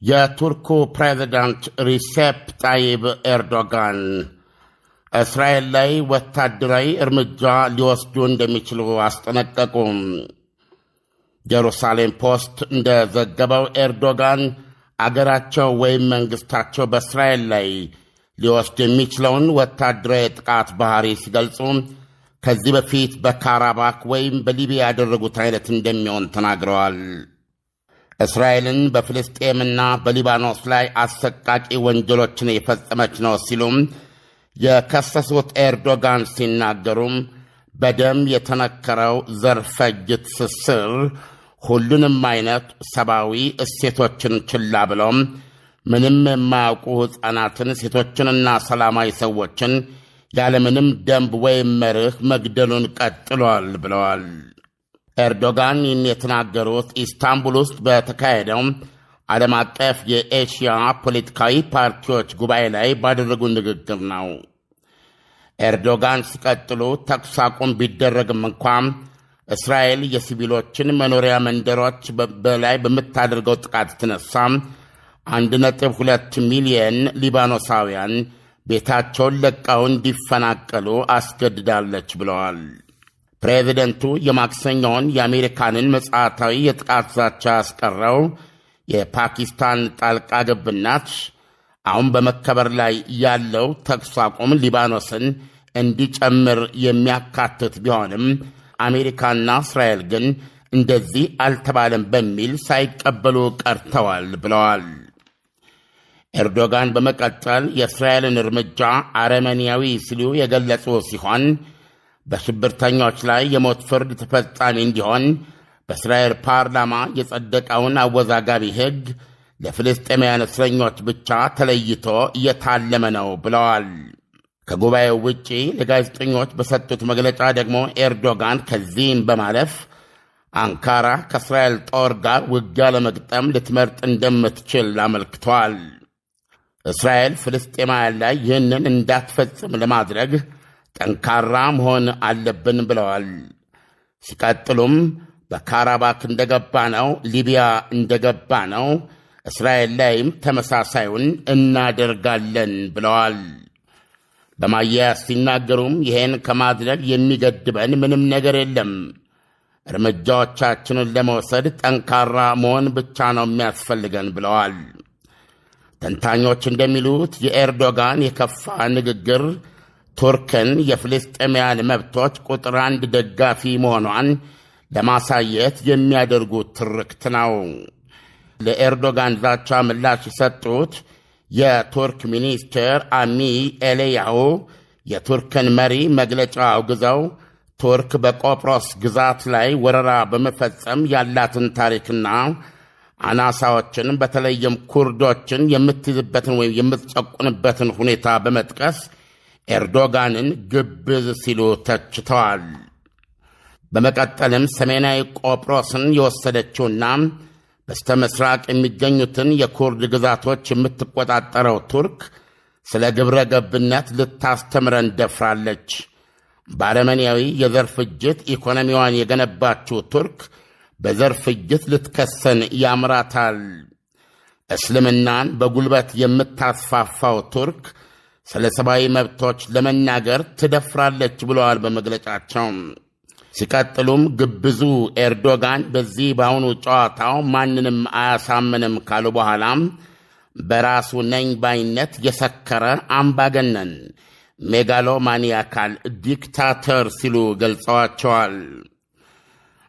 የቱርኩ ፕሬዝዳንት ሪሴፕ ጣይብ ኤርዶጋን እስራኤል ላይ ወታደራዊ እርምጃ ሊወስዱ እንደሚችሉ አስጠነቀቁ። ጀሩሳሌም ፖስት እንደዘገበው ኤርዶጋን አገራቸው ወይም መንግሥታቸው በእስራኤል ላይ ሊወስድ የሚችለውን ወታደራዊ ጥቃት ባህሪ ሲገልጹ ከዚህ በፊት በካራባክ ወይም በሊቢያ ያደረጉት አይነት እንደሚሆን ተናግረዋል። እስራኤልን በፍልስጤምና በሊባኖስ ላይ አሰቃቂ ወንጀሎችን የፈጸመች ነው ሲሉም የከሰሱት ኤርዶጋን ሲናገሩም በደም የተነከረው ዘርፈጅ ትስስር ሁሉንም አይነት ሰብአዊ እሴቶችን ችላ ብሎም ምንም የማያውቁ ሕፃናትን፣ ሴቶችንና ሰላማዊ ሰዎችን ያለምንም ደንብ ወይም መርህ መግደሉን ቀጥሏል ብለዋል። ኤርዶጋን ይህን የተናገሩት ኢስታንቡል ውስጥ በተካሄደው ዓለም አቀፍ የኤሽያ ፖለቲካዊ ፓርቲዎች ጉባኤ ላይ ባደረጉ ንግግር ነው። ኤርዶጋን ሲቀጥሉ ተኩስ አቁም ቢደረግም እንኳን እስራኤል የሲቪሎችን መኖሪያ መንደሮች በላይ በምታደርገው ጥቃት የተነሳ 1.2 ሚሊዮን ሊባኖሳውያን ቤታቸውን ለቀው እንዲፈናቀሉ አስገድዳለች ብለዋል። ፕሬዚደንቱ የማክሰኛውን የአሜሪካንን ምጽአታዊ የጥቃት ዛቻ ያስቀረው የፓኪስታን ጣልቃ ገብነት አሁን በመከበር ላይ ያለው ተኩስ አቁም ሊባኖስን እንዲጨምር የሚያካትት ቢሆንም አሜሪካና እስራኤል ግን እንደዚህ አልተባለም በሚል ሳይቀበሉ ቀርተዋል ብለዋል። ኤርዶጋን በመቀጠል የእስራኤልን እርምጃ አረመኔያዊ ሲሉ የገለጹ ሲሆን በሽብርተኞች ላይ የሞት ፍርድ ተፈጻሚ እንዲሆን በእስራኤል ፓርላማ የጸደቀውን አወዛጋቢ ሕግ ለፍልስጤማውያን እስረኞች ብቻ ተለይቶ እየታለመ ነው ብለዋል። ከጉባኤው ውጪ ለጋዜጠኞች በሰጡት መግለጫ ደግሞ ኤርዶጋን ከዚህም በማለፍ አንካራ ከእስራኤል ጦር ጋር ውጊያ ለመግጠም ልትመርጥ እንደምትችል አመልክተዋል። እስራኤል ፍልስጤማውያን ላይ ይህንን እንዳትፈጽም ለማድረግ ጠንካራ መሆን አለብን ብለዋል። ሲቀጥሉም በካራባክ እንደገባ ነው፣ ሊቢያ እንደገባ ነው፣ እስራኤል ላይም ተመሳሳዩን እናደርጋለን ብለዋል። በማያያዝ ሲናገሩም ይህን ከማድረግ የሚገድበን ምንም ነገር የለም፣ እርምጃዎቻችንን ለመውሰድ ጠንካራ መሆን ብቻ ነው የሚያስፈልገን ብለዋል። ተንታኞች እንደሚሉት የኤርዶጋን የከፋ ንግግር ቱርክን የፍልስጤማውያን መብቶች ቁጥር 1 ደጋፊ መሆኗን ለማሳየት የሚያደርጉት ትርክት ነው። ለኤርዶጋን ዛቻ ምላሽ የሰጡት የቱርክ ሚኒስትር አሚ ኤሌያሁ የቱርክን መሪ መግለጫ አውግዘው ቱርክ በቆጵሮስ ግዛት ላይ ወረራ በመፈጸም ያላትን ታሪክና አናሳዎችን በተለይም ኩርዶችን የምትይዝበትን ወይም የምትጨቁንበትን ሁኔታ በመጥቀስ ኤርዶጋንን ግብዝ ሲሉ ተችተዋል። በመቀጠልም ሰሜናዊ ቆጵሮስን የወሰደችውና በስተ ምስራቅ የሚገኙትን የኩርድ ግዛቶች የምትቆጣጠረው ቱርክ ስለ ግብረ ገብነት ልታስተምረን ደፍራለች። በአረመኔያዊ የዘር ፍጅት ኢኮኖሚዋን የገነባችው ቱርክ በዘር ፍጅት ልትከሰን ያምራታል። እስልምናን በጉልበት የምታስፋፋው ቱርክ ስለ ሰብአዊ መብቶች ለመናገር ትደፍራለች ብለዋል በመግለጫቸው። ሲቀጥሉም ግብዙ ኤርዶጋን በዚህ በአሁኑ ጨዋታው ማንንም አያሳምንም ካሉ በኋላም በራሱ ነኝ ባይነት የሰከረ አምባገነን ሜጋሎማኒያካል ዲክታተር ሲሉ ገልጸዋቸዋል።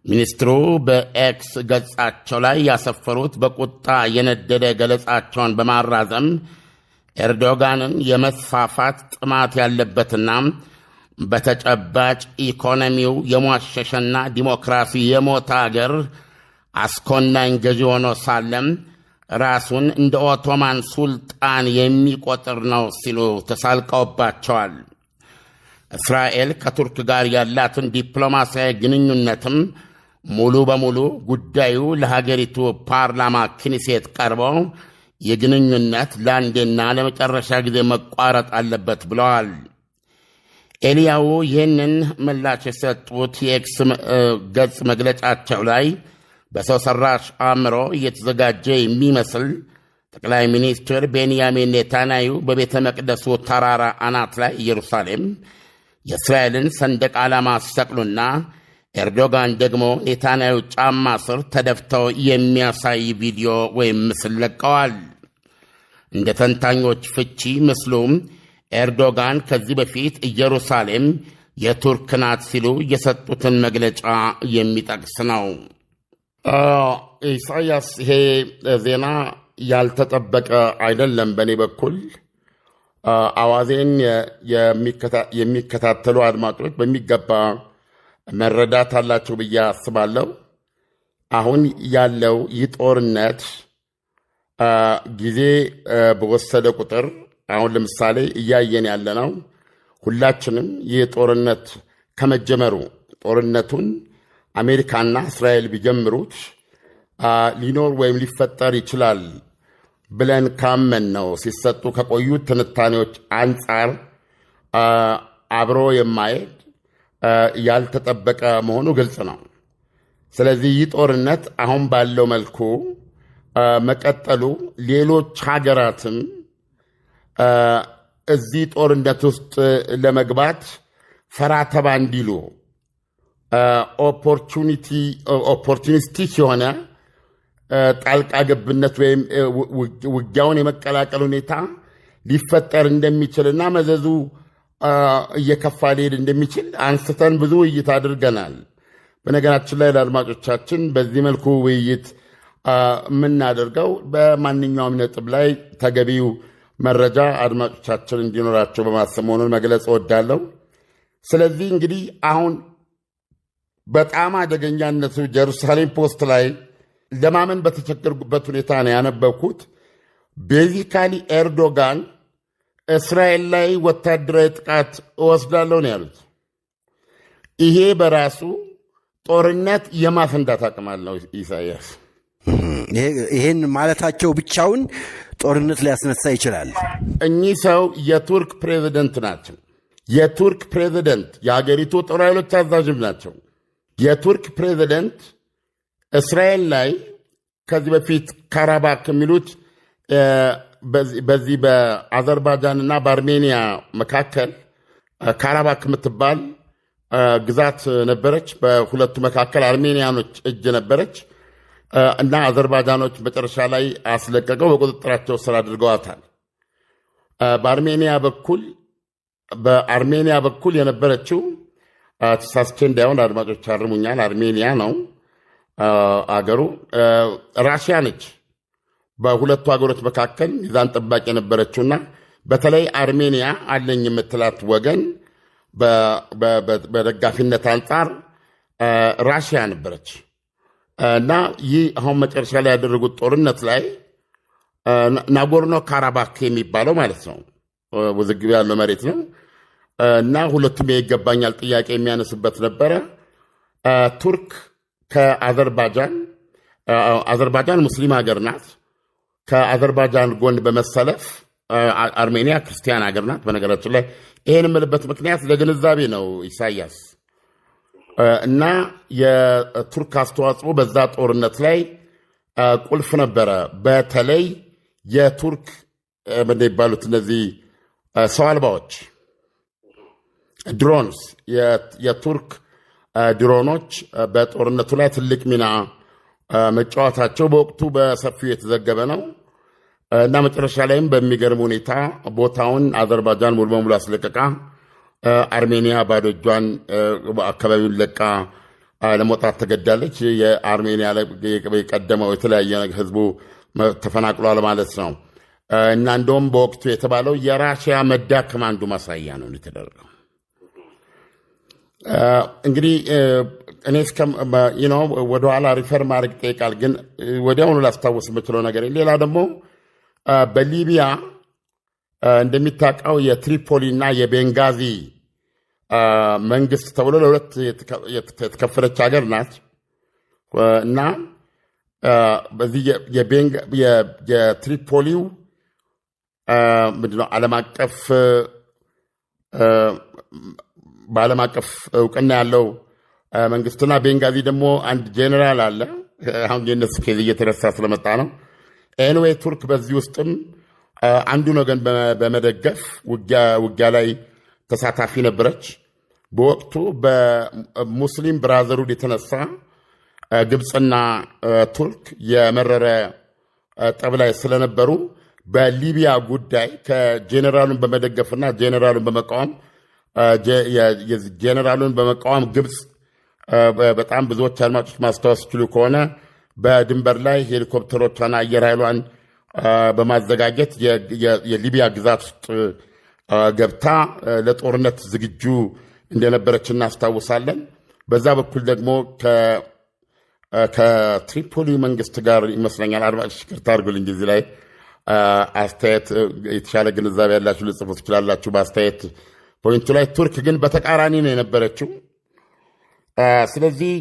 ሚኒስትሩ በኤክስ ገጻቸው ላይ ያሰፈሩት በቁጣ የነደደ ገለጻቸውን በማራዘም ኤርዶጋንን የመስፋፋት ጥማት ያለበትና በተጨባጭ ኢኮኖሚው የሟሸሸና ዲሞክራሲ የሞተ አገር አስኮናኝ ገዢ ሆኖ ሳለም ራሱን እንደ ኦቶማን ሱልጣን የሚቆጥር ነው ሲሉ ተሳልቀውባቸዋል። እስራኤል ከቱርክ ጋር ያላትን ዲፕሎማሲያዊ ግንኙነትም ሙሉ በሙሉ ጉዳዩ ለሀገሪቱ ፓርላማ ክኒሴት ቀርበው የግንኙነት ለአንዴና ለመጨረሻ ጊዜ መቋረጥ አለበት ብለዋል። ኤልያው ይህንን ምላሽ የሰጡት የኤክስ ገጽ መግለጫቸው ላይ በሰው ሰራሽ አእምሮ እየተዘጋጀ የሚመስል ጠቅላይ ሚኒስትር ቤንያሚን ኔታንያሁ በቤተ መቅደሱ ተራራ አናት ላይ ኢየሩሳሌም የእስራኤልን ሰንደቅ ዓላማ ሰቅሉና ኤርዶጋን ደግሞ ኔታንያሁ ጫማ ስር ተደፍተው የሚያሳይ ቪዲዮ ወይም ምስል ለቀዋል። እንደ ተንታኞች ፍቺ ምስሉም ኤርዶጋን ከዚህ በፊት ኢየሩሳሌም የቱርክ ናት ሲሉ የሰጡትን መግለጫ የሚጠቅስ ነው። ኢሳያስ፣ ይሄ ዜና ያልተጠበቀ አይደለም። በእኔ በኩል አዋዜን የሚከታተሉ አድማጮች በሚገባ መረዳት አላቸው ብዬ አስባለሁ። አሁን ያለው ይህ ጦርነት ጊዜ በወሰደ ቁጥር አሁን ለምሳሌ እያየን ያለ ነው። ሁላችንም ይህ ጦርነት ከመጀመሩ ጦርነቱን አሜሪካና እስራኤል ቢጀምሩት ሊኖር ወይም ሊፈጠር ይችላል ብለን ካመን ነው ሲሰጡ ከቆዩት ትንታኔዎች አንጻር አብሮ የማየት ያልተጠበቀ መሆኑ ግልጽ ነው። ስለዚህ ይህ ጦርነት አሁን ባለው መልኩ መቀጠሉ ሌሎች ሀገራትም እዚህ ጦርነት ውስጥ ለመግባት ፈራተባ እንዲሉ ኦፖርቹኒስቲክ የሆነ ጣልቃ ገብነት ወይም ውጊያውን የመቀላቀል ሁኔታ ሊፈጠር እንደሚችልና መዘዙ እየከፋ ሊሄድ እንደሚችል አንስተን ብዙ ውይይት አድርገናል። በነገራችን ላይ ለአድማጮቻችን በዚህ መልኩ ውይይት የምናደርገው በማንኛውም ነጥብ ላይ ተገቢው መረጃ አድማጮቻችን እንዲኖራቸው በማሰብ መሆኑን መግለጽ እወዳለሁ። ስለዚህ እንግዲህ አሁን በጣም አደገኛነቱ ጀሩሳሌም ፖስት ላይ ለማመን በተቸገርኩበት ሁኔታ ነው ያነበብኩት። ቤዚካሊ ኤርዶጋን እስራኤል ላይ ወታደራዊ ጥቃት እወስዳለሁ ነው ያሉት። ይሄ በራሱ ጦርነት የማፈንዳት አቅም አለው። ኢሳያስ፣ ይሄን ማለታቸው ብቻውን ጦርነት ሊያስነሳ ይችላል። እኚህ ሰው የቱርክ ፕሬዚደንት ናቸው። የቱርክ ፕሬዚደንት የሀገሪቱ ጦር ኃይሎች አዛዥም ናቸው። የቱርክ ፕሬዚደንት እስራኤል ላይ ከዚህ በፊት ካራባክ የሚሉት በዚህ በአዘርባይጃንና በአርሜኒያ መካከል ካራባክ የምትባል ግዛት ነበረች። በሁለቱ መካከል አርሜኒያኖች እጅ ነበረች እና አዘርባይጃኖች መጨረሻ ላይ አስለቀቀው በቁጥጥራቸው ስር አድርገዋታል። በአርሜኒያ በኩል የነበረችው ተሳስቼ እንዳይሆን አድማጮች አርሙኛል፣ አርሜኒያ ነው አገሩ። ራሽያ ነች በሁለቱ ሀገሮች መካከል ሚዛን ጠባቂ የነበረችውና በተለይ አርሜኒያ አለኝ የምትላት ወገን በደጋፊነት አንጻር ራሽያ ነበረች እና ይህ አሁን መጨረሻ ላይ ያደረጉት ጦርነት ላይ ናጎርኖ ካራባክ የሚባለው ማለት ነው ውዝግብ ያለው መሬት ነው እና ሁለቱም የይገባኛል ጥያቄ የሚያነሱበት ነበረ። ቱርክ አዘርባይጃን ሙስሊም ሀገር ናት። ከአዘርባይጃን ጎን በመሰለፍ አርሜኒያ ክርስቲያን ሀገር ናት። በነገራችን ላይ ይሄን የምልበት ምክንያት ለግንዛቤ ነው ኢሳያስ። እና የቱርክ አስተዋጽኦ በዛ ጦርነት ላይ ቁልፍ ነበረ። በተለይ የቱርክ የሚባሉት እነዚህ ሰው አልባዎች ድሮንስ፣ የቱርክ ድሮኖች በጦርነቱ ላይ ትልቅ ሚና መጫወታቸው በወቅቱ በሰፊው የተዘገበ ነው እና መጨረሻ ላይም በሚገርም ሁኔታ ቦታውን አዘርባይጃን ሙሉ በሙሉ አስለቀቃ፣ አርሜኒያ ባዶ እጇን አካባቢውን ለቃ ለመውጣት ተገዳለች። የአርሜኒያ ላይ የቀደመው የተለያየ ህዝቡ ተፈናቅሏል ማለት ነው እና እንደውም በወቅቱ የተባለው የራሽያ መዳከም አንዱ ማሳያ ነው የተደረገው። እንግዲህ እኔ ወደኋላ ሪፈር ማድረግ ጠይቃል፣ ግን ወዲያውኑ ላስታውስ የምችለው ነገር ሌላ ደግሞ በሊቢያ እንደሚታወቀው የትሪፖሊና የቤንጋዚ መንግስት ተብሎ ለሁለት የተከፈለች ሀገር ናት እና በዚህ የትሪፖሊው ምንድነው በዓለም አቀፍ እውቅና ያለው መንግስትና ቤንጋዚ ደግሞ አንድ ጄኔራል አለ። አሁን የነሱ ኬዝ እየተረሳ ስለመጣ ነው። ኤንዌይ ቱርክ በዚህ ውስጥም አንዱን ወገን በመደገፍ ውጊያ ላይ ተሳታፊ ነበረች። በወቅቱ በሙስሊም ብራዘርሁድ የተነሳ ግብፅና ቱርክ የመረረ ጠብ ላይ ስለነበሩ በሊቢያ ጉዳይ ከጄኔራሉን በመደገፍና ጄኔራሉን በመቃወም ግብፅ በጣም ብዙዎች አድማጮች ማስታወስ ይችሉ ከሆነ በድንበር ላይ ሄሊኮፕተሮቿን አየር ኃይሏን በማዘጋጀት የሊቢያ ግዛት ውስጥ ገብታ ለጦርነት ዝግጁ እንደነበረች እናስታውሳለን። በዛ በኩል ደግሞ ከትሪፖሊ መንግስት ጋር ይመስለኛል። አድማጮች ይቅርታ አድርጉልኝ፣ ጊዜ ላይ አስተያየት የተሻለ ግንዛቤ ያላችሁ ልጽፉ ትችላላችሁ በአስተያየት ፖይንቱ ላይ። ቱርክ ግን በተቃራኒ ነው የነበረችው። ስለዚህ